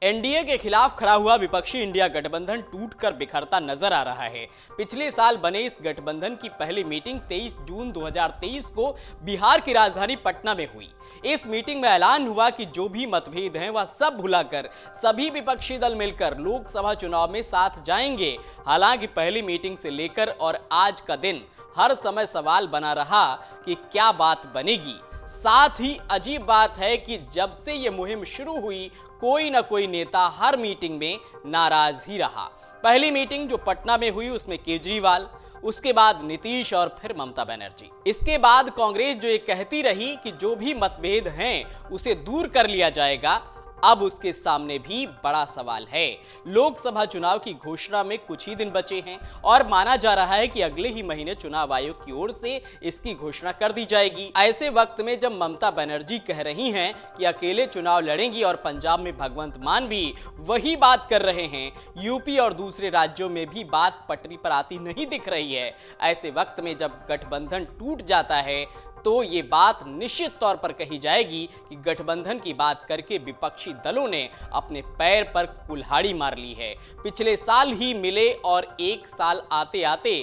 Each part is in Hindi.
एनडीए के खिलाफ खड़ा हुआ विपक्षी इंडिया गठबंधन टूटकर बिखरता नजर आ रहा है। पिछले साल बने इस गठबंधन की पहली मीटिंग 23 जून 2023 को बिहार की राजधानी पटना में हुई। इस मीटिंग में ऐलान हुआ कि जो भी मतभेद हैं वह सब भुलाकर सभी विपक्षी दल मिलकर लोकसभा चुनाव में साथ जाएंगे। हालांकि पहली मीटिंग से लेकर और आज का दिन हर समय सवाल बना रहा कि क्या बात बनेगी। साथ ही अजीब बात है कि जब से ये मुहिम शुरू हुई कोई ना कोई नेता हर मीटिंग में नाराज ही रहा। पहली मीटिंग जो पटना में हुई उसमें केजरीवाल, उसके बाद नीतीश और फिर ममता बनर्जी। इसके बाद कांग्रेस जो ये कहती रही कि जो भी मतभेद हैं उसे दूर कर लिया जाएगा, अब उसके सामने भी बड़ा सवाल है। लोकसभा चुनाव की घोषणा में कुछ ही दिन बचे हैं और माना जा रहा है कि अगले ही महीने चुनाव आयोग की ओर से इसकी घोषणा कर दी जाएगी। ऐसे वक्त में जब ममता बनर्जी कह रही हैं कि अकेले चुनाव लड़ेंगी और पंजाब में भगवंत मान भी वही बात कर रहे हैं, यूपी और दूसरे राज्यों में भी बात पटरी पर आती नहीं दिख रही है। ऐसे वक्त में जब गठबंधन टूट जाता है तो ये बात निश्चित तौर पर कही जाएगी कि गठबंधन की बात करके विपक्षी दलों ने अपने पैर पर कुल्हाड़ी मार ली है। पिछले साल ही मिले और एक साल आते आते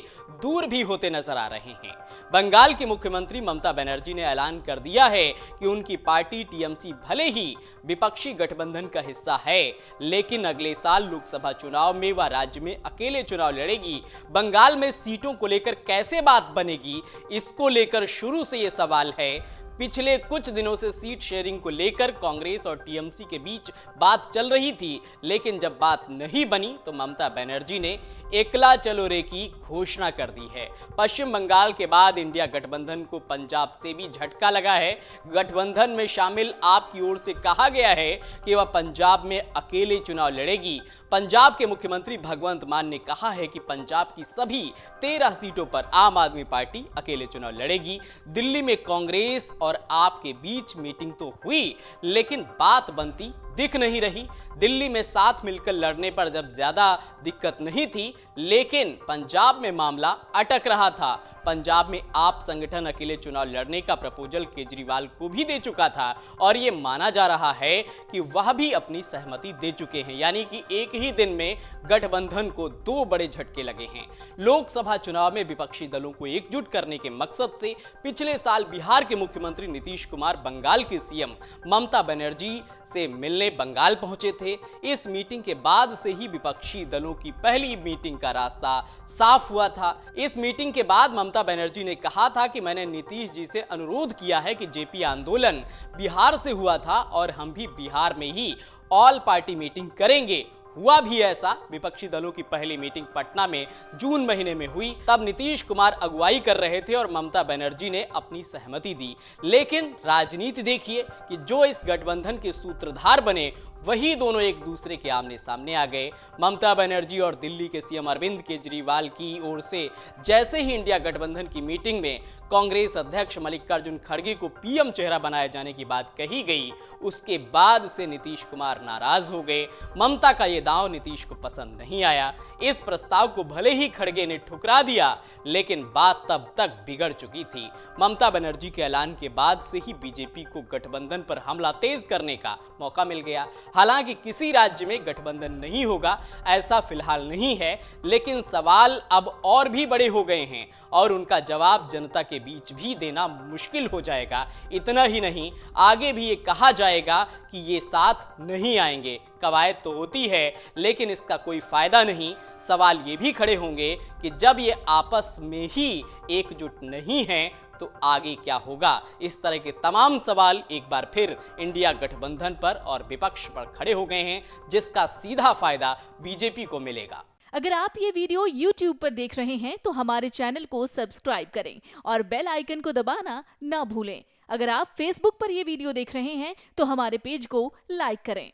दूर भी होते नजर आ रहे हैं। बंगाल की मुख्यमंत्री ममता बनर्जी ने ऐलान कर दिया है कि उनकी पार्टी टीएमसी भले ही विपक्षी गठबंधन का हिस्सा है, लेकिन अगले साल लोकसभा चुनाव में वह राज्य में अकेले चुनाव लड़ेगी। बंगाल में सीटों को लेकर कैसे बात बनेगी, इसको लेकर शुरू से सवाल है। पिछले कुछ दिनों से सीट शेयरिंग को लेकर कांग्रेस और टीएमसी के बीच बात चल रही थी, लेकिन जब बात नहीं बनी तो ममता बनर्जी ने एकला चलो रे की घोषणा कर दी है। पश्चिम बंगाल के बाद इंडिया गठबंधन को पंजाब से भी झटका लगा है। गठबंधन में शामिल आप की ओर से कहा गया है कि वह पंजाब में अकेले चुनाव लड़ेगी। पंजाब के मुख्यमंत्री भगवंत मान ने कहा है कि पंजाब की सभी 13 सीटों पर आम आदमी पार्टी अकेले चुनाव लड़ेगी। दिल्ली में कांग्रेस और आपके बीच मीटिंग तो हुई, लेकिन बात बनती दिख नहीं रही। दिल्ली में साथ मिलकर लड़ने पर जब ज्यादा दिक्कत नहीं थी, लेकिन पंजाब में मामला अटक रहा था। पंजाब में आप संगठन अकेले चुनाव लड़ने का प्रपोजल केजरीवाल को भी दे चुका था और यह माना जा रहा है कि वह भी अपनी सहमति दे चुके हैं, यानी कि एक ही दिन में गठबंधन को दो बड़े झटके लगे हैं। लोकसभा चुनाव में विपक्षी दलों को एकजुट करने के मकसद से पिछले साल बिहार के मुख्यमंत्री नीतीश कुमार बंगाल के सीएम ममता बनर्जी से मिलने बंगाल पहुंचे थे। इस मीटिंग के बाद से ही विपक्षी दलों की पहली मीटिंग का रास्ता साफ हुआ था। इस मीटिंग के बाद ममता बनर्जी ने कहा था कि मैंने नीतीश जी से अनुरोध किया है कि जेपी आंदोलन बिहार से हुआ था और हम भी बिहार में ही ऑल पार्टी मीटिंग करेंगे। हुआ भी ऐसा। विपक्षी दलों की पहली मीटिंग पटना में जून महीने में हुई। तब नीतीश कुमार अगुवाई कर रहे थे और ममता बनर्जी ने अपनी सहमति दी। लेकिन राजनीति देखिए कि जो इस गठबंधन के सूत्रधार बने वही दोनों एक दूसरे के आमने सामने आ गए। ममता बनर्जी और दिल्ली के सीएम अरविंद केजरीवाल की ओर से जैसे ही इंडिया गठबंधन की मीटिंग में कांग्रेस अध्यक्ष मल्लिकार्जुन खड़गे को पीएम चेहरा बनाए जाने की बात कही गई, उसके बाद से नीतीश कुमार नाराज हो गए। ममता का यह दांव नीतीश को पसंद नहीं आया। इस प्रस्ताव को भले ही खड़गे ने ठुकरा दिया, लेकिन बात तब तक बिगड़ चुकी थी। ममता बनर्जी के ऐलान के बाद से ही बीजेपी को गठबंधन पर हमला तेज करने का मौका मिल गया। हालांकि किसी राज्य में गठबंधन नहीं होगा ऐसा फिलहाल नहीं है, लेकिन सवाल अब और भी बड़े हो गए हैं और उनका जवाब जनता के बीच भी देना मुश्किल हो जाएगा। इतना ही नहीं, आगे भी ये कहा जाएगा कि ये साथ नहीं आएंगे। कवायद तो होती है, लेकिन इसका कोई फायदा नहीं। सवाल ये भी खड़े होंगे कि जब ये आपस में ही एकजुट नहीं है तो आगे क्या होगा। इस तरह के तमाम सवाल एक बार फिर इंडिया गठबंधन पर और विपक्ष पर खड़े हो गए हैं, जिसका सीधा फायदा बीजेपी को मिलेगा। अगर आप ये वीडियो YouTube पर देख रहे हैं तो हमारे चैनल को सब्सक्राइब करें और बेल आइकन को दबाना ना भूलें। अगर आप Facebook पर ये वीडियो देख रहे हैं तो हमारे पेज को लाइक करें।